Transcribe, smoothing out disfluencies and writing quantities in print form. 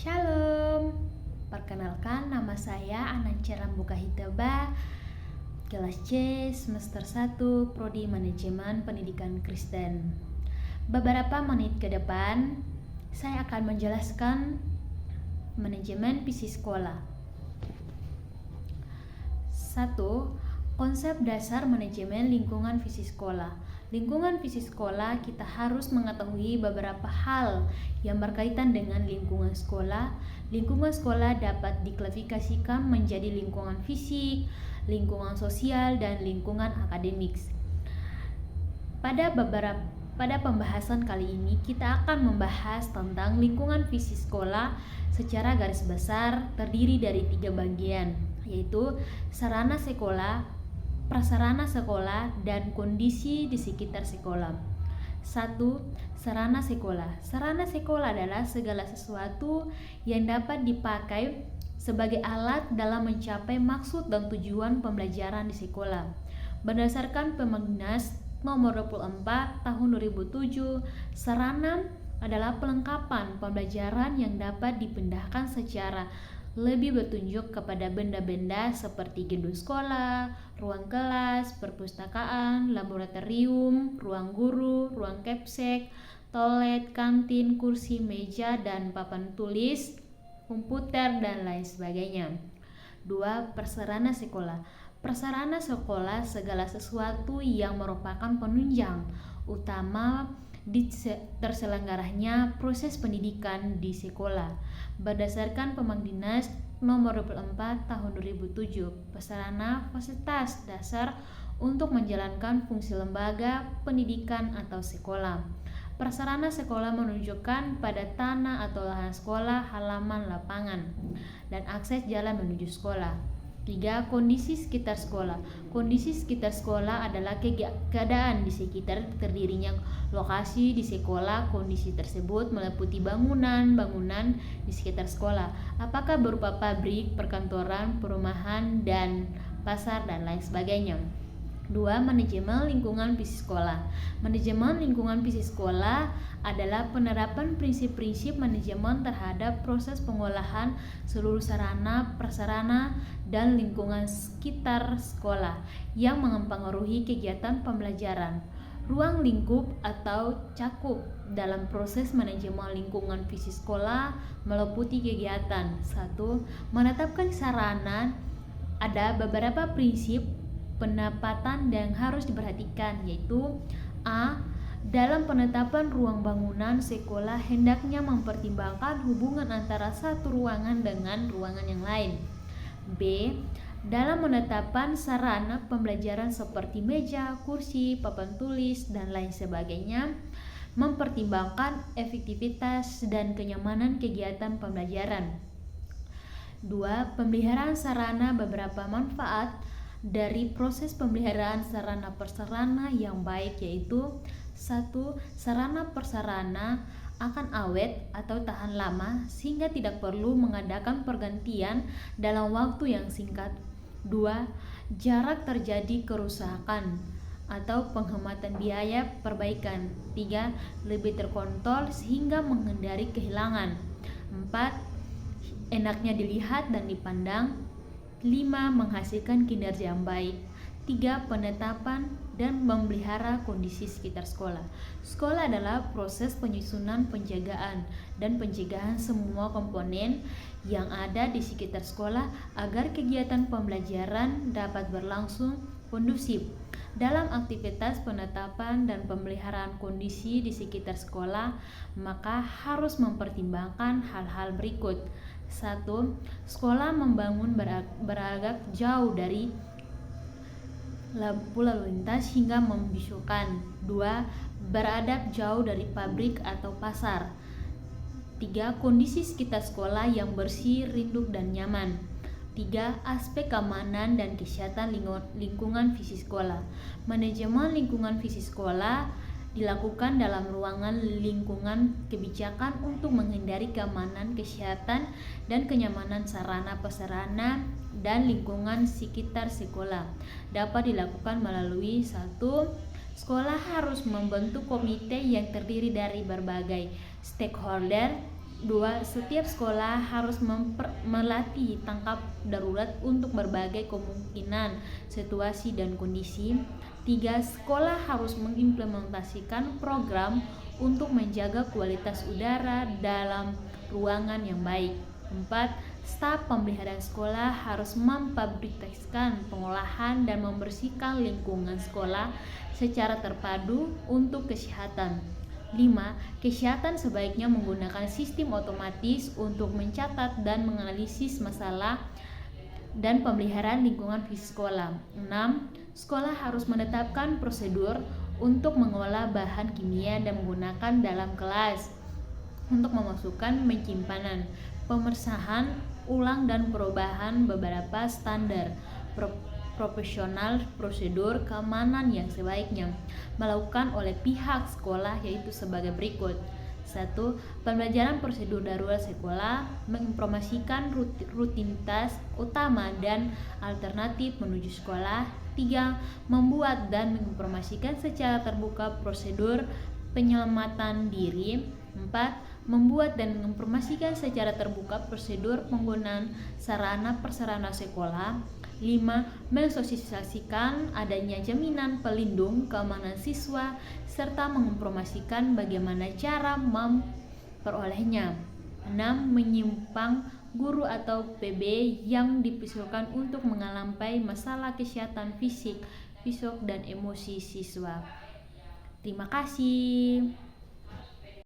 Shalom, perkenalkan nama saya Ananca Rambuka Hitaba, kelas C semester 1 Prodi Manajemen Pendidikan Kristen. Beberapa menit ke depan, saya akan menjelaskan manajemen visi sekolah. 1. Konsep dasar manajemen lingkungan visi sekolah. Lingkungan visi sekolah, kita harus mengetahui beberapa hal yang berkaitan dengan lingkungan sekolah. Lingkungan sekolah dapat diklasifikasikan menjadi lingkungan fisik, lingkungan sosial, dan lingkungan akademik. Pada pembahasan kali ini, kita akan membahas tentang lingkungan visi sekolah secara garis besar terdiri dari 3 bagian, yaitu sarana sekolah, prasarana sekolah, dan kondisi di sekitar sekolah. 1. Sarana sekolah. Sarana sekolah adalah segala sesuatu yang dapat dipakai sebagai alat dalam mencapai maksud dan tujuan pembelajaran di sekolah. Berdasarkan Permendiknas nomor 24 tahun 2007, sarana adalah pelengkapan pembelajaran yang dapat dipindahkan secara lebih bertunjuk kepada benda-benda seperti gedung sekolah, ruang kelas, perpustakaan, laboratorium, ruang guru, ruang kepsek, toilet, kantin, kursi, meja, dan papan tulis, komputer, dan lain sebagainya. 2. Prasarana sekolah. Prasarana sekolah segala sesuatu yang merupakan penunjang utama di terselenggaranya proses pendidikan di sekolah. Berdasarkan Permendiknas nomor 24 tahun 2007, prasarana fasilitas dasar untuk menjalankan fungsi lembaga pendidikan atau sekolah. Prasarana sekolah menunjukkan pada tanah atau lahan sekolah, halaman, lapangan, dan akses jalan menuju sekolah. 3. Kondisi sekitar sekolah. Kondisi sekitar sekolah adalah keadaan di sekitar terdirinya lokasi di sekolah. Kondisi tersebut meliputi bangunan di sekitar sekolah, apakah berupa pabrik, perkantoran, perumahan, dan pasar, dan lain sebagainya. 2. Manajemen lingkungan visi sekolah. Manajemen lingkungan visi sekolah adalah penerapan prinsip-prinsip manajemen terhadap proses pengolahan seluruh sarana, prasarana, dan lingkungan sekitar sekolah yang mempengaruhi kegiatan pembelajaran. Ruang lingkup atau cakup dalam proses manajemen lingkungan visi sekolah meliputi kegiatan. 1. Menetapkan sarana. Ada beberapa prinsip penempatan yang harus diperhatikan, yaitu A. Dalam penetapan ruang bangunan sekolah hendaknya mempertimbangkan hubungan antara satu ruangan dengan ruangan yang lain. B. Dalam menetapkan sarana pembelajaran seperti meja, kursi, papan tulis, dan lain sebagainya, mempertimbangkan efektivitas dan kenyamanan kegiatan pembelajaran. 2. Pemeliharaan sarana. Beberapa manfaat dari proses pemeliharaan sarana prasarana yang baik, yaitu 1. Sarana prasarana akan awet atau tahan lama sehingga tidak perlu mengadakan pergantian dalam waktu yang singkat. 2. Jarak terjadi kerusakan atau penghematan biaya perbaikan. 3. Lebih terkontrol sehingga menghindari kehilangan. 4. Enaknya dilihat dan dipandang. 5. Menghasilkan kinerja yang baik. 3. Penetapan dan memelihara kondisi sekitar sekolah. Sekolah adalah proses penyusunan, penjagaan, dan pencegahan semua komponen yang ada di sekitar sekolah agar kegiatan pembelajaran dapat berlangsung kondusif. Dalam aktivitas penetapan dan pemeliharaan kondisi di sekitar sekolah, maka harus mempertimbangkan hal-hal berikut. 1. Sekolah membangun beragak jauh dari lampu lalu lintas hingga membisukan. 2. Beradab jauh dari pabrik atau pasar. 3. Kondisi sekitar sekolah yang bersih, redup, dan nyaman. 3. Aspek keamanan dan kesehatan lingkungan visi sekolah. Manajemen lingkungan visi sekolah dilakukan dalam ruangan lingkungan kebijakan untuk menghindari keamanan, kesehatan, dan kenyamanan sarana prasarana dan lingkungan sekitar sekolah. Dapat dilakukan melalui 1. Sekolah harus membentuk komite yang terdiri dari berbagai stakeholder 2. Setiap sekolah harus melatih tangkap darurat untuk berbagai kemungkinan, situasi, dan kondisi. 3. Sekolah harus mengimplementasikan program untuk menjaga kualitas udara dalam ruangan yang baik. 4. Staf pemeliharaan sekolah harus memfabrikasikan pengolahan dan membersihkan lingkungan sekolah secara terpadu untuk kesehatan. 5. Kesehatan sebaiknya menggunakan sistem otomatis untuk mencatat dan menganalisis masalah dan pemeliharaan lingkungan fisik sekolah. 6. Sekolah harus menetapkan prosedur untuk mengolah bahan kimia dan menggunakan dalam kelas untuk memasukkan penyimpanan, pemeriksaan ulang dan perubahan beberapa standar profesional prosedur keamanan yang sebaiknya melakukan oleh pihak sekolah, yaitu sebagai berikut. 1. Pembelajaran prosedur darurat sekolah, menginformasikan rutinitas utama dan alternatif menuju sekolah. 3. Membuat dan menginformasikan secara terbuka prosedur penyelamatan diri. 4. Membuat dan menginformasikan secara terbuka prosedur penggunaan sarana prasarana sekolah. 5. Mensosialisasikan adanya jaminan pelindung keamanan siswa serta menginformasikan bagaimana cara memperolehnya. 6. Menyimpang guru atau PB yang dipersilakan untuk mengalampai masalah kesehatan fisik, dan emosi siswa. Terima kasih.